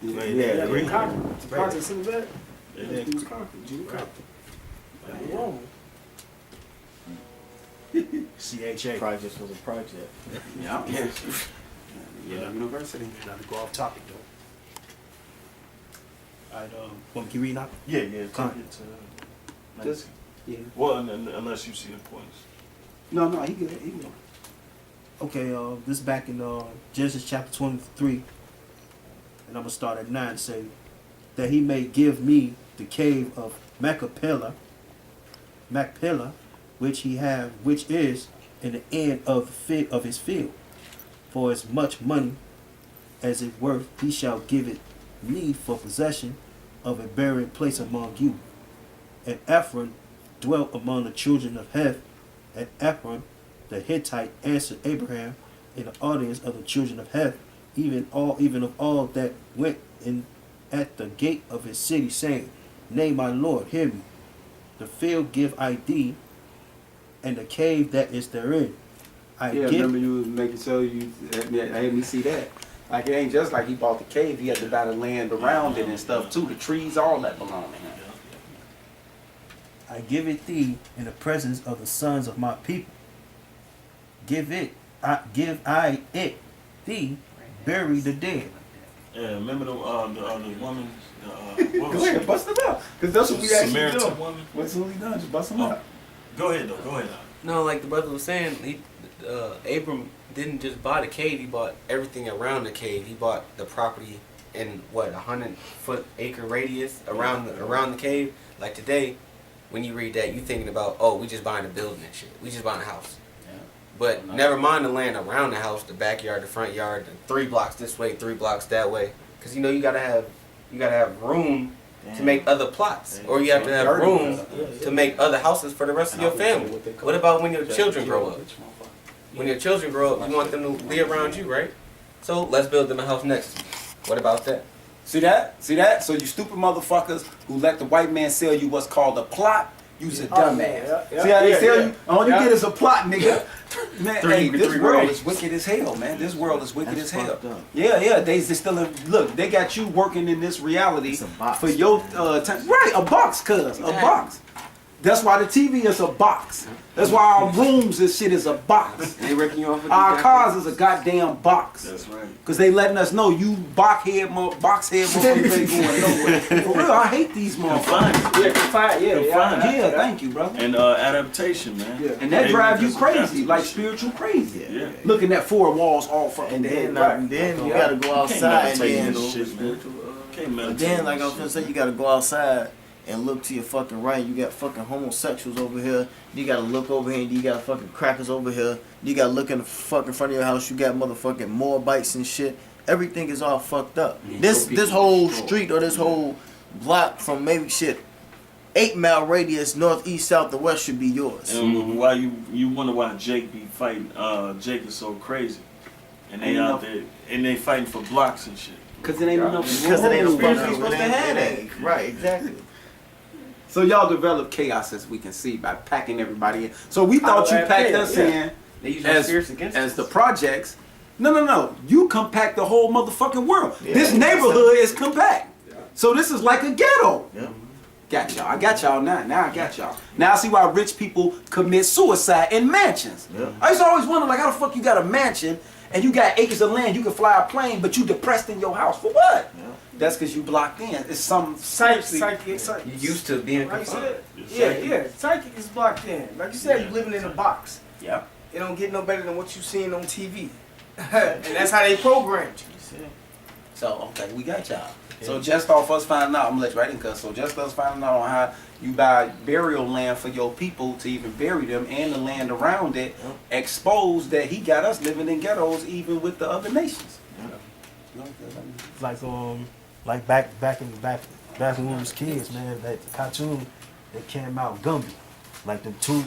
Yeah. Conquered some of that. Yeah. He was conquered. Jimmy conquered. Wrong. CHA. Project was a project. Yeah. Yeah. University. Not to go off topic though. Alright, want me to read now? Yeah, take Con- it to Just, yeah. well, unless you see the points. No, he good. He good. Okay, this is back in Genesis chapter 23, and I'm gonna start at 9. Say that he may give me the cave of Machpelah, which is in the end of his field, for as much money as it worth, he shall give it me for possession of a buried place among you. And Ephron dwelt among the children of Heth, and Ephron the Hittite answered Abraham in the audience of the children of Heth, even of all that went in at the gate of his city, saying, Nay, my Lord, hear me. The field give I thee, and the cave that is therein. Remember you was making sure you had me see that. Like, it ain't just like he bought the cave, he had to buy the land around it and stuff too. The trees, all that belong to him. I give it thee in the presence of the sons of my people. Give I it thee, bury the dead. Yeah, remember the woman. Go ahead, bust it up, because that's what we actually Samaritan do. woman. What's what we done? Just bust them up. Go ahead though. Go ahead. No, like the brother was saying, Abram didn't just buy the cave; he bought everything around the cave. He bought the property in what 100-foot acre radius around the cave. Like today, when you read that, you thinking about, oh, we just buying a building and shit. We just buying a house. Yeah. But never mind the land around the house, the backyard, the front yard, the 3 blocks this way, 3 blocks that way. Because you gotta have room to make other plots, or you have to have room to make other houses for the rest of your family. What about when your children grow up? When your children grow up, you want them to live around you, right? So let's build them a house next to you. What about that? See that? See that? So you stupid motherfuckers who let the white man sell you what's called a plot, you's a dumbass. See how they sell you? All you get is a plot, nigga. Man, hey, this world is wicked as hell, man. This world is wicked as hell. Yeah, they still look. They got you working in this reality for your time. Right, a box, cuz a box. That's why the TV is a box. That's why our rooms and shit is a box. Our cars is a goddamn box. That's right. Cause they letting us know you box head motherfuckers ain't going nowhere. For real, I hate these motherfuckers. Yeah, thank you, brother. And adaptation, man. Yeah. And that drives you crazy, like spiritual crazy. Yeah. Looking at 4 walls all fucking day. And then you gotta go outside and But then, like I was gonna say, you gotta go outside and look to your fucking right. You got fucking homosexuals over here. You gotta look over here. You got fucking crackers over here. You gotta look in the fucking front of your house. You got motherfucking Moabites and shit. Everything is all fucked up. This whole street or this whole block from maybe shit 8-mile radius north, east, south, and west should be yours. And why you wonder why Jake be fighting? Jake is so crazy, and they out there and they fighting for blocks and shit. Cause it ain't enough. Because it ain't room. supposed to have that. Right, exactly. So y'all develop chaos, as we can see, by packing everybody in. So we thought you packed us in as the projects. No. You compact the whole motherfucking world. Yeah, this neighborhood is compact. So this is like a ghetto. Yeah. Got y'all. I got y'all now. Now I got y'all. Now I see why rich people commit suicide in mansions. Yeah. I used to always wonder, like, how the fuck you got a mansion and you got acres of land, you can fly a plane, but you depressed in your house for what? Yeah. That's because you blocked in. It's some psychic. You used to being Like you confined. said, yeah, psychic is blocked in. Like you said, you living in a box. Yeah. It don't get no better than what you seen on TV. And that's how they programmed you. So, okay, we got y'all. So just off us finding out, I'm gonna let you right in, cuz. So just us finding out on how you buy burial land for your people to even bury them and the land around it, exposed that he got us living in ghettos even with the other nations. Like back when we was kids, man. That cartoon that came out, Gumby. Like them two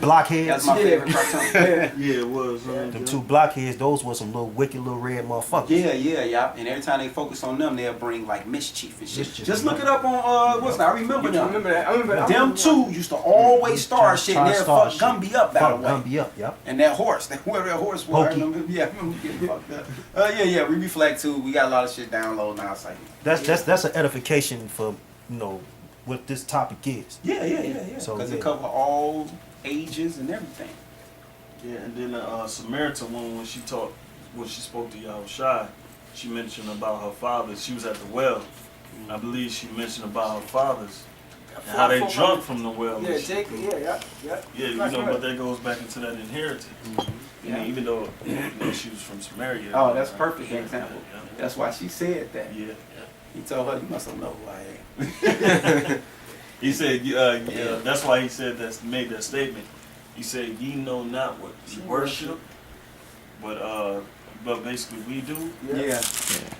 blockheads. That's my favorite cartoon. Yeah, it was. Them two blockheads, those were some little wicked little red motherfuckers. Yeah. And every time they focus on them, they'll bring like mischief and shit. Mischief. Just look it up on what's that? I remember I them. remember that. I remember that. Them two used to always star shit. And they'll fuck Gumby up that way. Gumby up, yep. And that horse, whoever that horse was, I Pokey. remember, I remember getting fucked up. Yeah. We reflect too. We got a lot of shit download now. It's like That's an edification for what this topic is. Yeah. So, Because yeah. it cover all ages and everything. Yeah, and then the Samaritan woman, when she spoke to Yahushua, she mentioned about her fathers. She was at the well. I believe she mentioned about her fathers and how they drunk from the well. Yeah, Jacob. Yeah. Yeah, but that goes back into that inheritance. Yeah. Even though she was from Samaria. Oh, that's perfect example. Yeah. That's why she said that. Yeah. He told her, "You must have known who I am." He said, that's why he said made that statement. He said, "Ye know not what you worship, but basically we do." Yeah.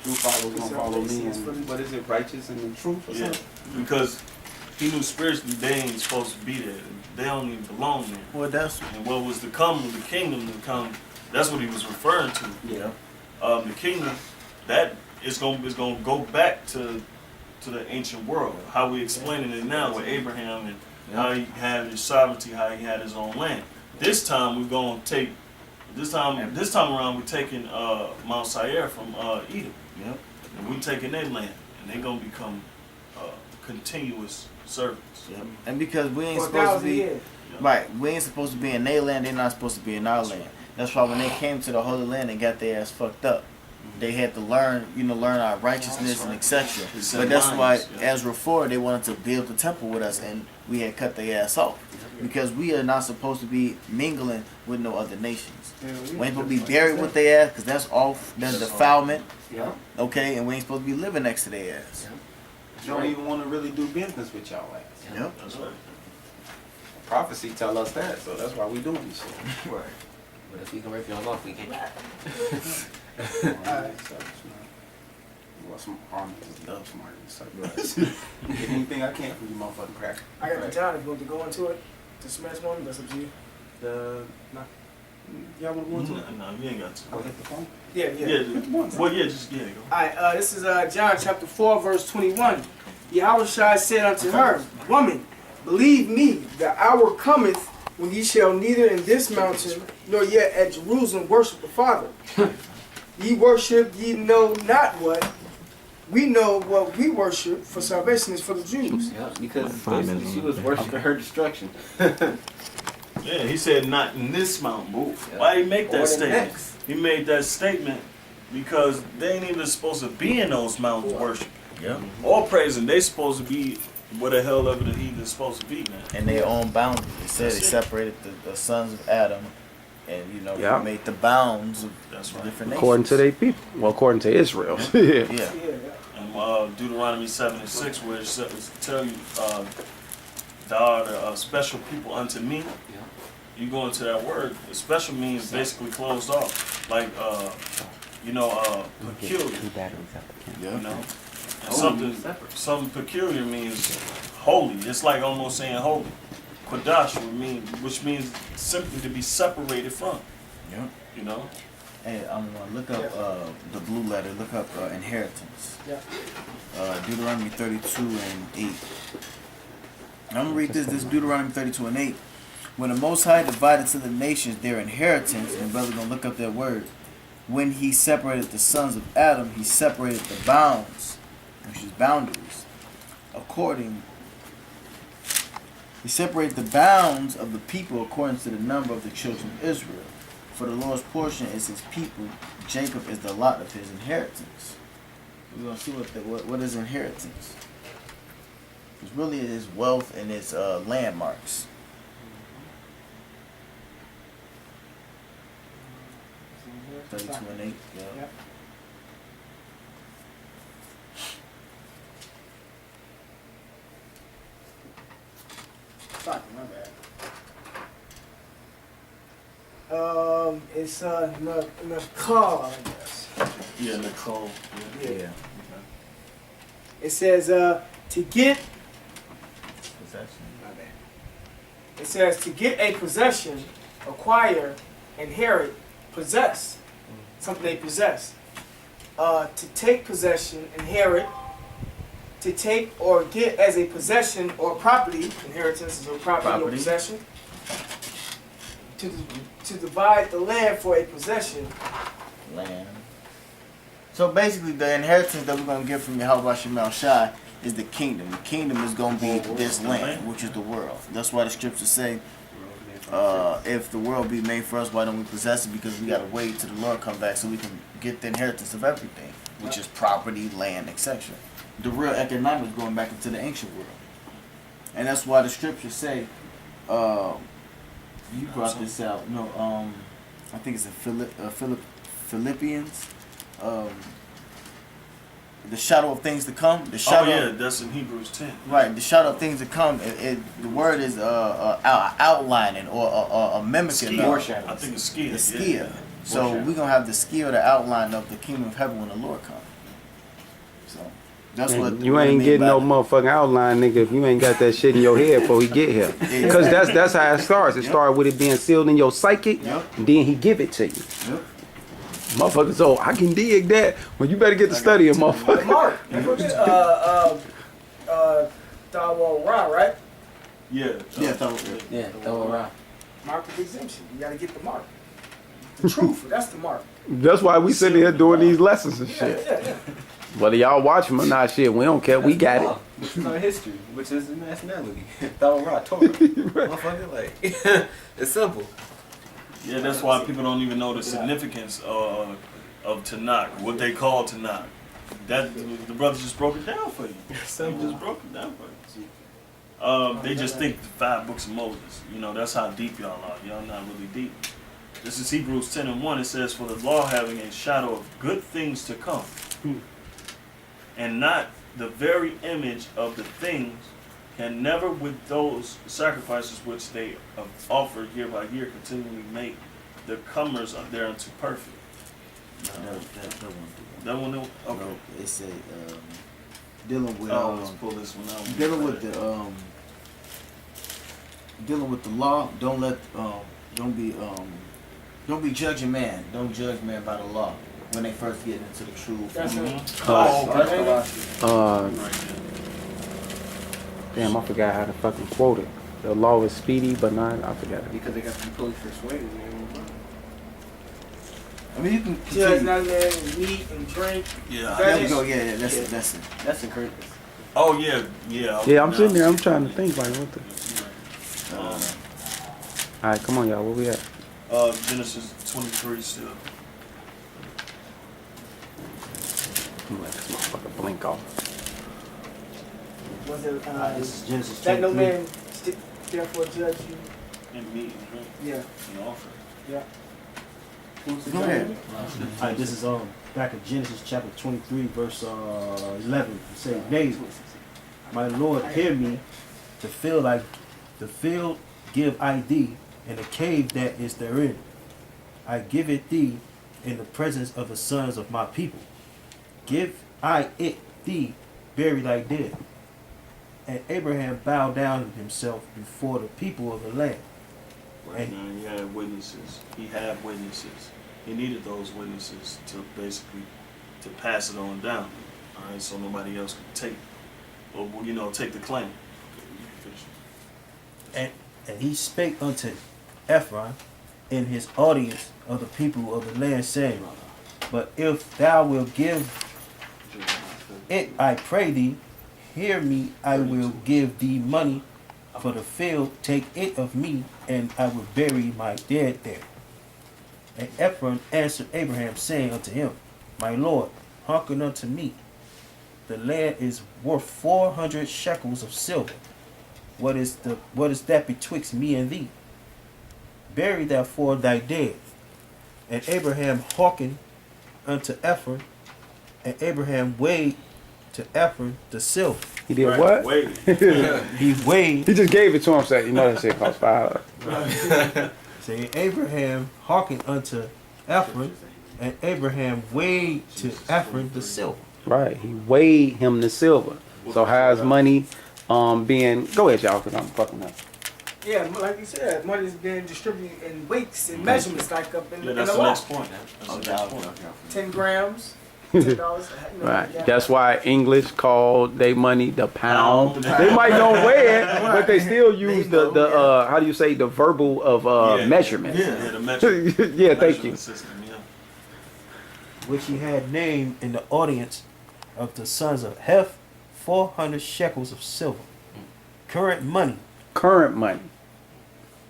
True followers gonna follow me. And what is it? Righteous and in truth or Yeah, something? because he knew spiritually they ain't supposed to be there. They don't even belong there. Well, that's And what was to come, the kingdom to come, that's what he was referring to. Yeah. The kingdom, that is gonna go back to the ancient world. How we explaining it now with Abraham and how he had his sovereignty, how he had his own land. This time we're gonna take. This time around we're taking Mount Seir from Edom. Yep. And we're taking their land, and they're gonna become continuous servants. Yep. And because we ain't For supposed to 1,000 be years. right, we ain't supposed to be in their land. They're not supposed to be in our land. That's why when they came to the Holy Land and got their ass fucked up, they had to learn our righteousness and etc. It's But in that's why lines, yeah. Ezra 4 they wanted to build the temple with us, and we had cut their ass off because we are not supposed to be mingling with no other nations. We ain't supposed to be buried with their ass because that's defilement. Yeah. Okay, and we ain't supposed to be living next to their ass. You don't even want to really do business with y'all ass. Yep. That's right. Prophecy tell us that, so that's why we doing this shit. Right. But if we can rip y'all off, we can. Alright. Well, some army just love smart. Get anything I can from you, motherfucking cracker. I got the time if you want to go into it. To smash one, that's up to you. Y'all want to go into it? No, you ain't got to. I'll hit the phone. Yeah. Well, yeah, just go. Alright, this is John chapter 4, verse 21. Yahushua said unto her, Woman, believe me, the hour cometh when ye shall neither in this mountain nor yet at Jerusalem worship the Father. Ye worship ye know not what. We know what we worship, for salvation is for the Jews. Yeah, because basically she was worshiping her destruction. Yeah, he said not in this mountain. Why he make Or that the statement? next. He made that statement because they ain't even supposed to be in those mountains worshiping. Yeah. All praising, they supposed to be where the hell ever the heathen is supposed to be, man. And their own boundaries. It said That's they it. separated the sons of Adam, and Yeah. they made the bounds of That's the right. different nations. According to their people. Well, according to Israel. Yeah. Yeah. And Deuteronomy 7:6, where it says, tell you, thou art a special people unto me. You go into that word. Special means basically closed off, like peculiar. Yeah. You know, and something peculiar means holy. It's like almost saying holy. Kodash which means simply to be separated from. Yeah. You know. Hey, I'm gonna look up the blue letter. Look up inheritance. Yeah. Deuteronomy 32 and 8. I'm gonna read this. This is Deuteronomy 32 and 8. When the Most High divided to the nations their inheritance, and brother gonna look up that word. When he separated the sons of Adam, he separated the bounds, which is boundaries. He separated the bounds of the people according to the number of the children of Israel. For the Lord's portion is his people. Jacob is the lot of his inheritance. We're gonna see what is inheritance. It's really his wealth and his landmarks. Yeah. 32 and 8. Yeah. Yep. Fuck, my bad. It's Nakal, I guess. Yeah, Nicole. Yeah. Yeah. It says to get. Possession. My bad. It says to get a possession, acquire, inherit, possess. Something they possess. To take possession, inherit. To take or get as a possession or property. Inheritance is a property or possession. To divide the land for a possession. Land. So basically, the inheritance that we're gonna get from Yahweh Shemel Shai is the kingdom. The kingdom is gonna be this land, which is the world. That's why the scriptures say, if the world be made for us, why don't we possess it? Because we gotta wait till the Lord come back so we can get the inheritance of everything, which is property, land, etc. The real economics going back into the ancient world, and that's why the scriptures say, you brought this out. No, I think it's in Philippians. The shadow of things to come. The shadow. That's in Hebrews 10. Right, the shadow of things to come. The word is outlining or a mimicking. I think it's skia. The skia. So we're gonna have the skia, the outline of the kingdom of heaven when the Lord comes. So that's what you ain't getting no motherfucking outline, nigga, if you ain't got that shit in your head before he get here. Because that's how it starts. It started with it being sealed in your psychic, and then he give it to you. Yep. Motherfucker, so I can dig that. Well, you better get to study it, motherfucker. Mark. Thawal Ra, right? Yeah. Thawal Ra. Mark of exemption. You gotta get the mark. The truth. That's the mark. That's why we sitting here doing these lessons and shit. Yeah. Whether y'all watch them or not, shit, we don't care. We got it. Which is our history, which is the nationality. Thou Ra, Torah. Motherfucker, like, it's simple. Yeah, that's why people don't even know the significance of Tanakh, what they call Tanakh. That the brother just broke it down for you. He just broke it down for you. They just think the 5 books of Moses. You know, that's how deep y'all are. Y'all not really deep. This is Hebrews 10:1. It says, "For the law having a shadow of good things to come, and not the very image of the things, can never with those sacrifices which they have offered year by year continually make the comers thereunto perfect." That one. Okay. No, it's a dealing with let's pull this one out. dealing with the law. Don't be judging man. Don't judge man by the law when they first get into the truth. That's Damn, I forgot how to fucking quote it. The law is speedy, but not. I forgot it. Because they got to be fully persuaded. I mean, you can judge continue. not man and meat and drink. Yeah. There we go. Yeah, that's it. That's incredible. Oh yeah. Yeah, I'm sitting there. I'm trying to think like what the. All right, come on, y'all. Where we at? Genesis 23 still. I'm gonna let this motherfucker blink off. Was it This is Genesis that no 23. man therefore judge you? And meat and drink Yeah. and offer. Yeah. Go ahead. All right, this is back in Genesis chapter 23, verse 11. It says, "Nay, my Lord, hear me. The field give I thee, and the cave that is therein. I give it thee in the presence of the sons of my people. Give I it thee, bury thy dead." And Abraham bowed down himself before the people of the land. Right now, you had witnesses. He had witnesses. He needed those witnesses to basically to pass it on down. All right, so nobody else could take, or take the claim. And he spake unto Ephron in his audience of the people of the land, saying, "But if thou wilt give it, I pray thee, hear me, I will give thee money for the field, take it of me, and I will bury my dead there." And Ephron answered Abraham, saying unto him, "My Lord, hearken unto me. The land is worth 400 shekels of silver. What is that betwixt me and thee? Bury therefore thy dead." And Abraham hearkened unto Ephron, and Abraham weighed to Ephron the silver. He did what? Wait. He weighed. He just gave it to him. Said, "You know that shit costs $5." Saying, Abraham hearkened unto Ephron, and Abraham weighed to Ephron the silver. Right. He weighed him the silver. So how's money being? Go ahead, y'all, because I'm fucking up. Yeah, like you said, money is being distributed in weights and measurements, like up in, Yeah, in that's the the law. next point. That's the next point. 10 grams, $10. Right. That's why English called they money the pound. Pound. They might don't weigh it, but they still use They know, the how do you say, the verbal of Yeah. measurement. Yeah, the measurement. Yeah, thank you. measurement system, yeah. which he had named in the audience of the sons of Heth 400 shekels of silver. Current money. Current money.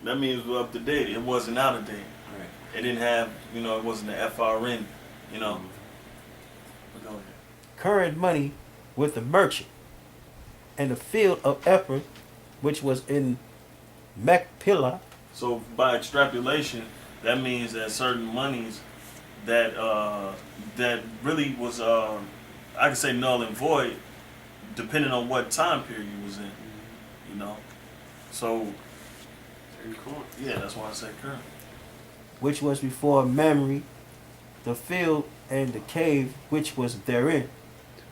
That means we're up to date. It wasn't out of date. Right. It didn't have, it wasn't the FRN, But go ahead. Current money with the merchant. And the field of Ephraim, which was in Machpelah. So by extrapolation, that means that certain monies that that really was I could say null and void, depending on what time period you was in. So yeah, that's why I say current. Which was before Mamre, the field and the cave which was therein,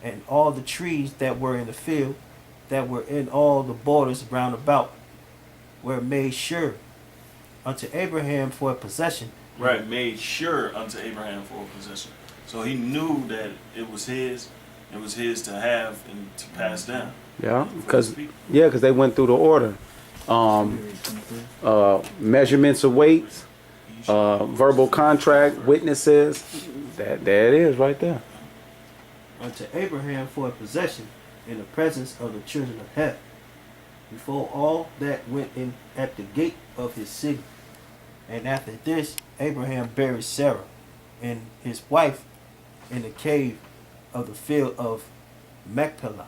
and all the trees that were in the field, that were in all the borders round about, were made sure unto Abraham for a possession. Right, made sure unto Abraham for a possession. So he knew that it was his. It was his to have and to pass down. Yeah, for his people. because they went through the order. Measurements of weights, verbal contract, witnesses. There it is right there. Unto Abraham for a possession in the presence of the children of Heth, before all that went in at the gate of his city. And after this, Abraham buried Sarah and his wife in the cave of the field of Machpelah.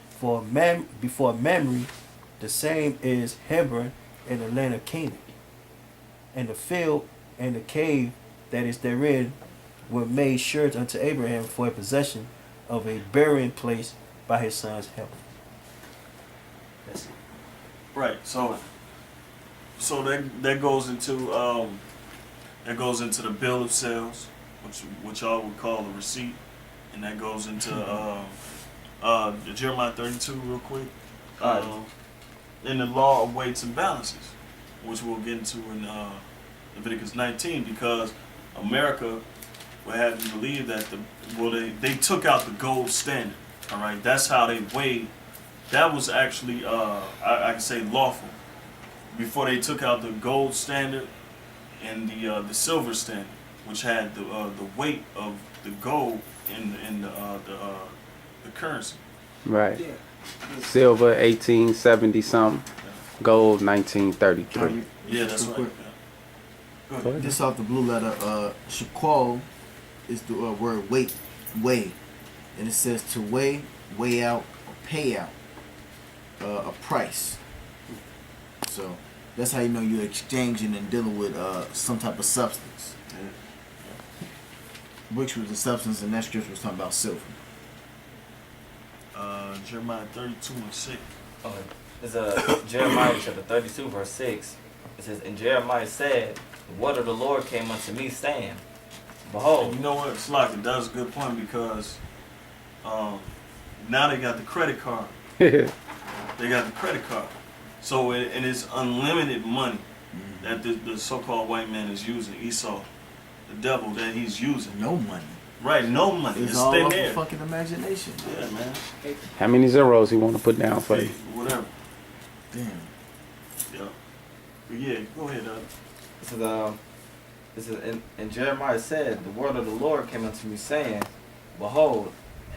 Before Mamre, the same is Hebron in the land of Canaan. And the field and the cave that is therein were made sure unto Abraham for a possession of a burying place by his son's help. That's it. Right. So that goes into the bill of sales, which y'all would call a receipt, and that goes into Jeremiah 32 real quick. In the law of weights and balances, which we'll get into in Leviticus 19, because America would have you believe that they took out the gold standard. All right, that's how they weighed. That was actually I can say lawful before they took out the gold standard and the silver standard, which had the weight of the gold in the currency. Right. Yeah. Silver 1870 something, gold 1933. Yeah, that's right. Quick. Yeah. Go ahead. This off the blue letter, shekel is the word weight, weigh. And it says to weigh, weigh out, or pay out a price. So that's how you know you're exchanging and dealing with some type of substance. Which was the substance, and that scripture was talking about silver. Jeremiah 32 and 6. Okay. It's Jeremiah chapter 32, verse 6. It says, And Jeremiah said, The word of the Lord came unto me, saying, Behold, You know what? It's like it does a good point because now they got the credit card. They got the credit card. So and it's unlimited money that the so-called white man is using. Esau, the devil that he's using. No money. Right, no money. It's It's all thin off the air. fucking imagination. Yeah, man. How many zeros he want to put down for Hey, you? whatever. Damn. Yeah. But yeah, go ahead, this is and Jeremiah said, The word of the Lord came unto me, saying, Behold,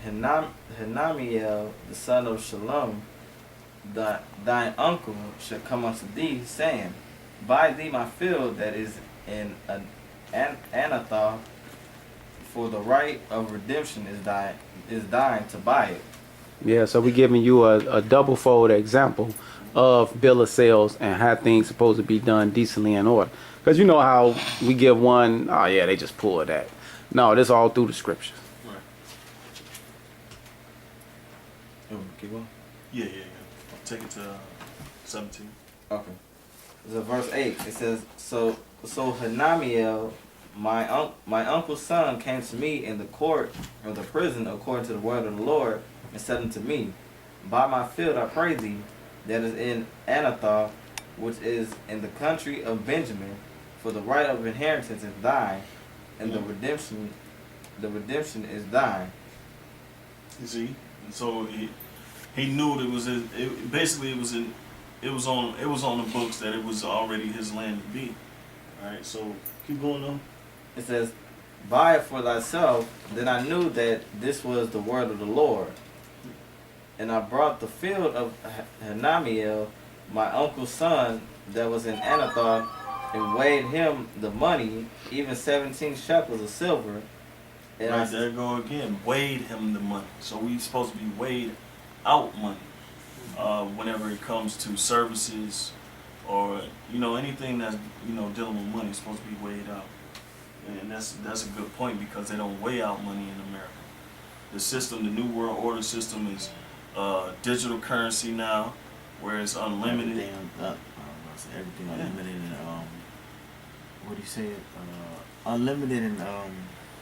Hanamiel, the son of Shalom, thine uncle, shall come unto thee, saying, Buy thee my field that is in Anathoth, for the right of redemption is thine to buy it. Yeah, so we giving you a double fold example of bill of sales and how things supposed to be done decently in order. Because you know how we give one, oh yeah, they just pulled that. No, this all through the scriptures. Right. Keep going. Yeah. Take it to 17. Okay. So verse 8, it says, So Hanamiel, my uncle's son, came to me in the court of the prison according to the word of the Lord, and said unto me, Buy my field, I pray thee, that is in Anathoth, which is in the country of Benjamin, for the right of inheritance is thine, and the redemption is thine. You see, and so he knew that it was his, basically it was on the books that it was already his land to be. All right, so keep going on. It says, buy it for thyself. Then I knew that this was the word of the Lord. And I brought the field of Hanamiel, my uncle's son, that was in Anathoth, and weighed him the money, even 17 shekels of silver. And Right, there you go again. Weighed him the money. So we supposed to be weighed out money whenever it comes to services or anything that's dealing with money is supposed to be weighed out. And that's a good point because they don't weigh out money in America. The system, the New World Order system, is digital currency now, where it's unlimited. Everything unlimited and what do you say? Unlimited and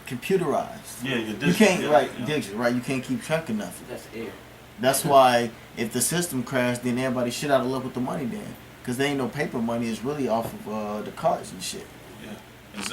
computerized. Yeah, you can't digital, right? You can't keep track of nothing. That's air. That's why if the system crashed, then everybody shit out of luck with the money then, because there ain't no paper money. It's really off of the cards and shit. Yeah. It's